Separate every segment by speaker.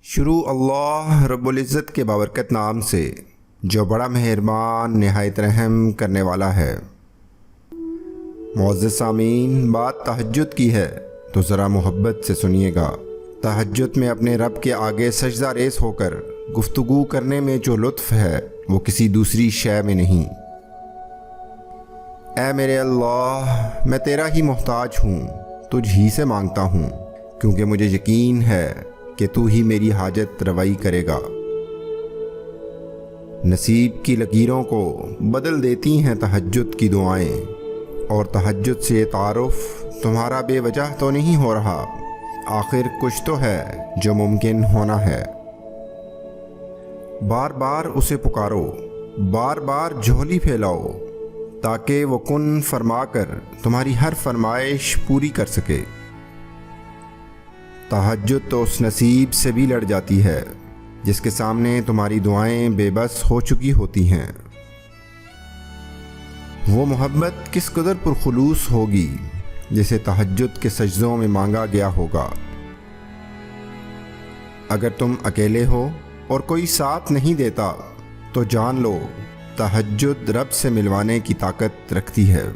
Speaker 1: شروع اللہ رب العزت کے بابرکت نام سے جو بڑا مہربان نہایت رحم کرنے والا ہے۔ معزز سامعین، بات تہجد کی ہے تو ذرا محبت سے سنیے گا۔ تہجد میں اپنے رب کے آگے سجدہ ریز ہو کر گفتگو کرنے میں جو لطف ہے وہ کسی دوسری شے میں نہیں۔ اے میرے اللہ، میں تیرا ہی محتاج ہوں، تجھ ہی سے مانگتا ہوں، کیونکہ مجھے یقین ہے کہ تو ہی میری حاجت روائی کرے گا۔ نصیب کی لکیروں کو بدل دیتی ہیں تہجد کی دعائیں، اور تہجد سے یہ تعارف تمہارا بے وجہ تو نہیں ہو رہا، آخر کچھ تو ہے جو ممکن ہونا ہے۔ بار بار اسے پکارو، بار بار جھولی پھیلاؤ، تاکہ وہ کن فرما کر تمہاری ہر فرمائش پوری کر سکے۔ تہجد تو اس نصیب سے بھی لڑ جاتی ہے جس کے سامنے تمہاری دعائیں بے بس ہو چکی ہوتی ہیں۔ وہ محبت کس قدر پرخلوص ہوگی جسے تہجد کے سجدوں میں مانگا گیا ہوگا۔ اگر تم اکیلے ہو اور کوئی ساتھ نہیں دیتا تو جان لو تہجد رب سے ملوانے کی طاقت رکھتی ہے۔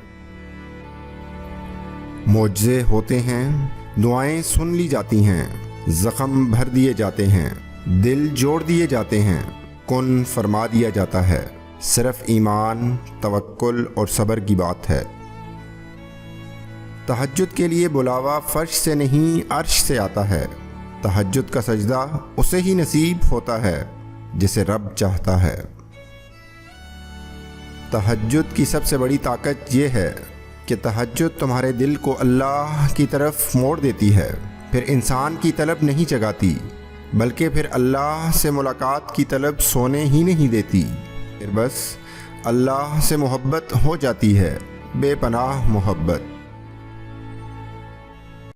Speaker 1: معجزے ہوتے ہیں، دعائیں سن لی جاتی ہیں، زخم بھر دیے جاتے ہیں، دل جوڑ دیے جاتے ہیں، کن فرما دیا جاتا ہے۔ صرف ایمان، توکل اور صبر کی بات ہے۔ تہجد کے لیے بلاوا فرش سے نہیں عرش سے آتا ہے۔ تہجد کا سجدہ اسے ہی نصیب ہوتا ہے جسے رب چاہتا ہے۔ تہجد کی سب سے بڑی طاقت یہ ہے کہ تہجد تمہارے دل کو اللہ کی طرف موڑ دیتی ہے، پھر انسان کی طلب نہیں جگاتی، بلکہ پھر اللہ سے ملاقات کی طلب سونے ہی نہیں دیتی، پھر بس اللہ سے محبت ہو جاتی ہے، بے پناہ محبت۔